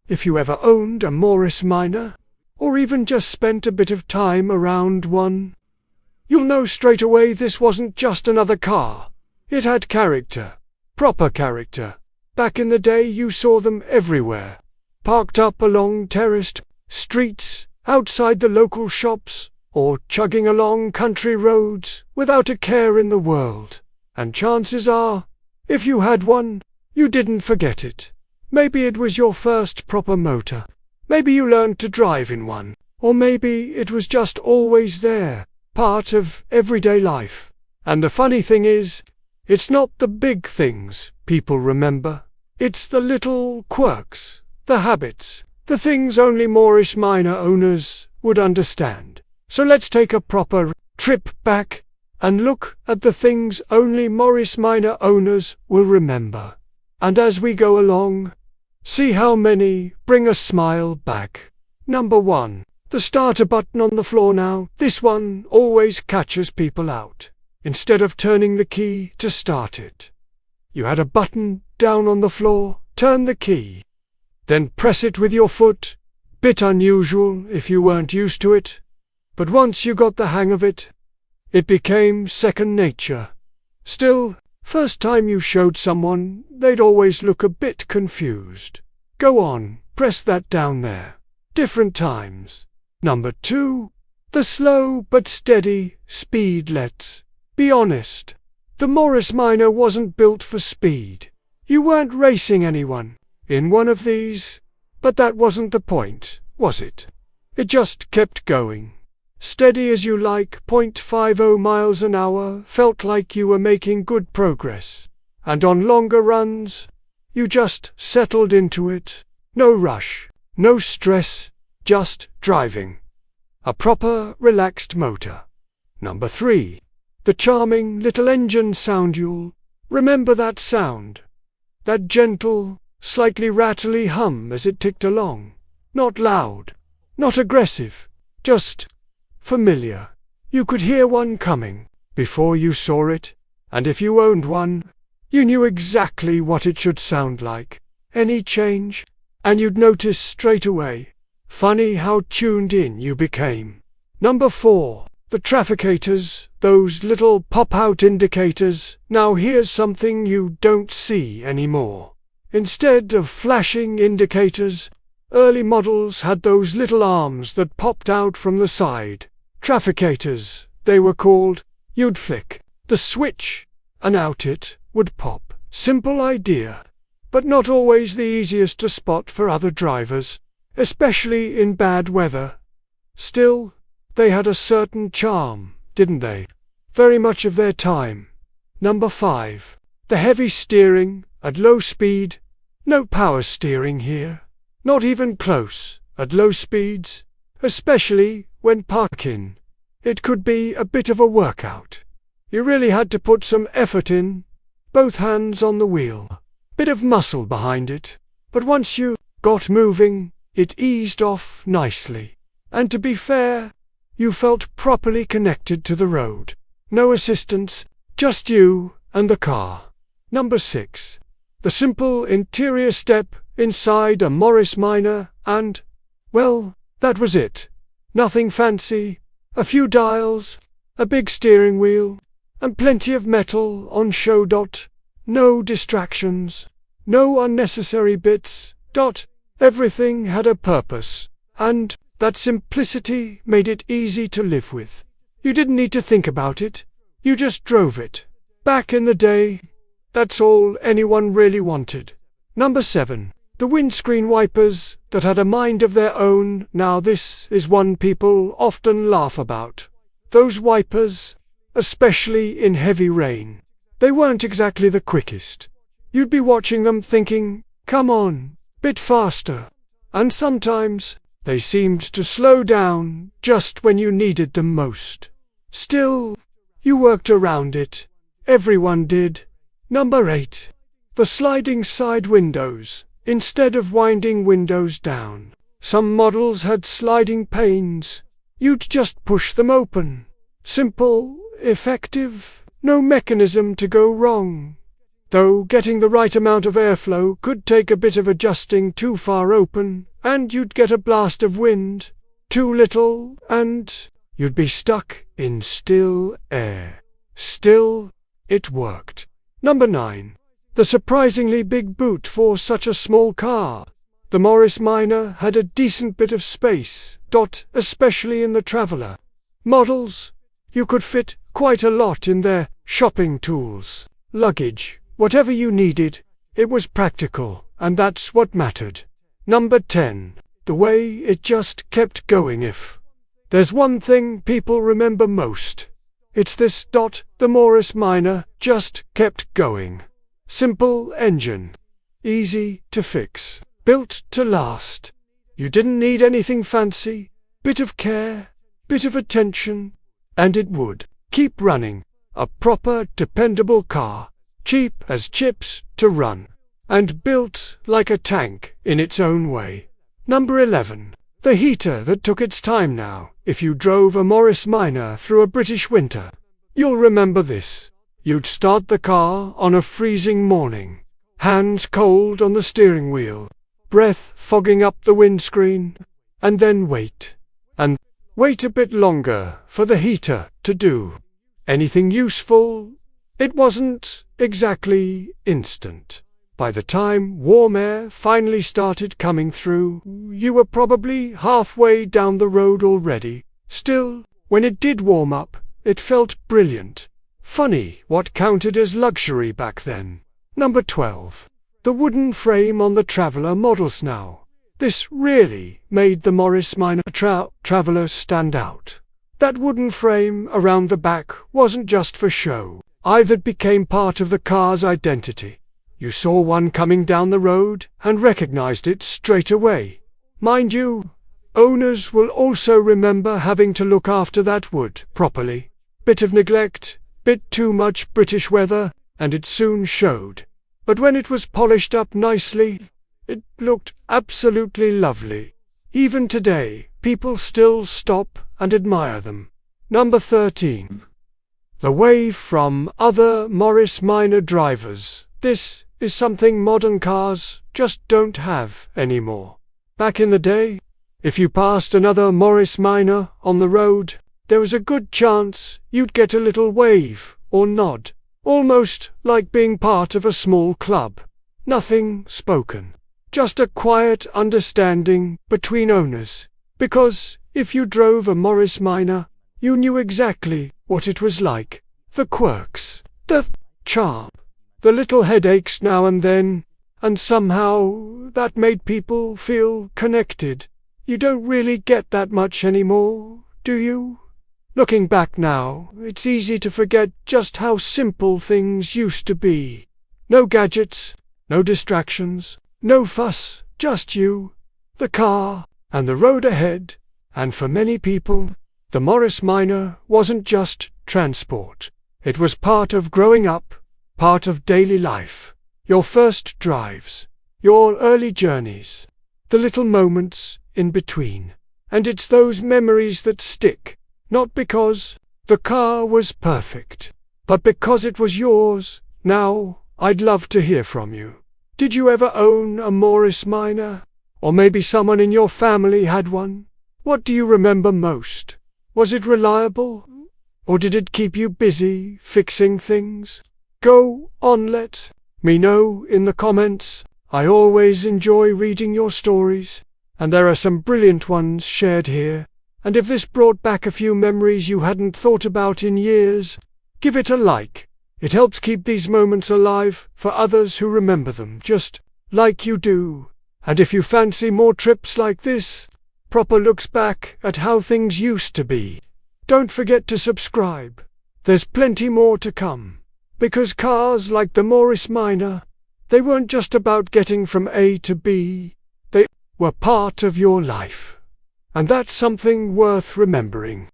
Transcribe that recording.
If you ever owned a Morris Minor, or even just spent a bit of time around one, you'll know straight away this wasn't just another car. It had character. Proper character. Back in the day you saw them everywhere. Parked up along terraced streets, outside the local shops, or chugging along country roads without a care in the world. And chances are, if you had one, you didn't forget it. Maybe it was your first proper motor. Maybe you learned to drive in one. Or maybe it was just always there, part of everyday life. And the funny thing is, it's not the big things people remember. It's the little quirks, the habits, the things only Morris Minor owners would understand. So let's take a proper trip back and look at the things only Morris Minor owners will remember. And as we go along, see how many bring a smile back. Number 1. The starter button on the floor now. This one always catches people out. Instead of turning the key to start it, you had a button down on the floor. Turn the key, then press it with your foot. Bit unusual if you weren't used to it, but once you got the hang of it, it became second nature. Still, first time you showed someone, they'd always look a bit confused. Go on, press that down there. Different times. Number 2. The slow but steady speed. Let's be honest. The Morris Minor wasn't built for speed. You weren't racing anyone in one of these, but that wasn't the point, was it? It just kept going. Steady as you like. 0.50 miles an hour felt like you were making good progress. And on longer runs, you just settled into it. No rush, no stress, just driving. A proper, relaxed motor. Number 3. The charming little engine sound. You'll remember that sound. That gentle, slightly rattly hum as it ticked along. Not loud, not aggressive, just familiar. You could hear one coming before you saw it, and if you owned one, you knew exactly what it should sound like. Any change, and you'd notice straight away. Funny how tuned in you became. Number 4. The trafficators, those little pop-out indicators. Now here's something you don't see anymore. Instead of flashing indicators, early models had those little arms that popped out from the side. Trafficators, they were called. You'd flick the switch, and out it would pop. Simple idea, but not always the easiest to spot for other drivers, especially in bad weather. Still, they had a certain charm, didn't they? Very much of their time. Number 5. The heavy steering at low speed. No power steering here. Not even close at low speeds, especially when parking. It could be a bit of a workout. You really had to put some effort in, both hands on the wheel. Bit of muscle behind it. But once you got moving, it eased off nicely. And to be fair, you felt properly connected to the road. No assistance, just you and the car. Number 6. The simple interior. Step inside a Morris Minor and, well, that was it. Nothing fancy. A few dials, a big steering wheel, and plenty of metal on show. No distractions, no unnecessary bits. Everything had a purpose, and that simplicity made it easy to live with. You didn't need to think about it, you just drove it. Back in the day, that's all anyone really wanted. Number 7. The windscreen wipers that had a mind of their own. Now this is one people often laugh about. Those wipers, especially in heavy rain, they weren't exactly the quickest. You'd be watching them thinking, come on, bit faster. And sometimes, they seemed to slow down just when you needed them most. Still, you worked around it. Everyone did. Number 8. The sliding side windows. Instead of winding windows down, some models had sliding panes. You'd just push them open. Simple, effective, no mechanism to go wrong. though getting the right amount of airflow could take a bit of adjusting. Too far open, and you'd get a blast of wind. Too little, and you'd be stuck in still air. Still, it worked. Number 9. The surprisingly big boot for such a small car. The Morris Minor had a decent bit of space, especially in the Traveller models. You could fit quite a lot in there: shopping tools, luggage, whatever you needed. It was practical, and that's what mattered. Number 10. The way it just kept going. If there's one thing people remember most, it's this: the Morris Minor just kept going. Simple engine, easy to fix, built to last. You didn't need anything fancy, bit of care, bit of attention, and it would keep running. A proper, dependable car, cheap as chips to run, and built like a tank in its own way. Number 11. The heater that took its time. Now, if you drove a Morris Minor through a British winter, you'll remember this. You'd start the car on a freezing morning, hands cold on the steering wheel, breath fogging up the windscreen, and then wait a bit longer for the heater to do anything useful. It wasn't exactly instant. By the time warm air finally started coming through, you were probably halfway down the road already. Still, when it did warm up, it felt brilliant. Funny what counted as luxury back then. Number 12. The wooden frame on the Traveller models. Now, this really made the Morris Minor Traveller stand out. That wooden frame around the back wasn't just for show. Either became part of the car's identity. You saw one coming down the road and recognized it straight away. Mind you, owners will also remember having to look after that wood properly. Bit of neglect, bit too much British weather, and it soon showed. But when it was polished up nicely, it looked absolutely lovely. Even today, people still stop and admire them. Number 13. The wave from other Morris Minor drivers. This is something modern cars just don't have anymore. Back in the day, if you passed another Morris Minor on the road, there was a good chance you'd get a little wave or nod, almost like being part of a small club. Nothing spoken, just a quiet understanding between owners, because if you drove a Morris Minor, you knew exactly what it was like. The quirks, the charm, the little headaches now and then, and somehow that made people feel connected. You don't really get that much anymore, do you? Looking back now, it's easy to forget just how simple things used to be. No gadgets, no distractions, no fuss, just you, the car, and the road ahead. And for many people, the Morris Minor wasn't just transport. It was part of growing up, part of daily life. Your first drives, your early journeys, the little moments in between. And it's those memories that stick. Not because the car was perfect, but because it was yours. Now, I'd love to hear from you. Did you ever own a Morris Minor? Or maybe someone in your family had one? What do you remember most? Was it reliable? Or did it keep you busy fixing things? Go on, let me know in the comments. I always enjoy reading your stories, and there are some brilliant ones shared here. And if this brought back a few memories you hadn't thought about in years, give it a like. It helps keep these moments alive for others who remember them just like you do. And if you fancy more trips like this, proper looks back at how things used to be, don't forget to subscribe. There's plenty more to come. Because cars like the Morris Minor, they weren't just about getting from A to B, they were part of your life. And that's something worth remembering.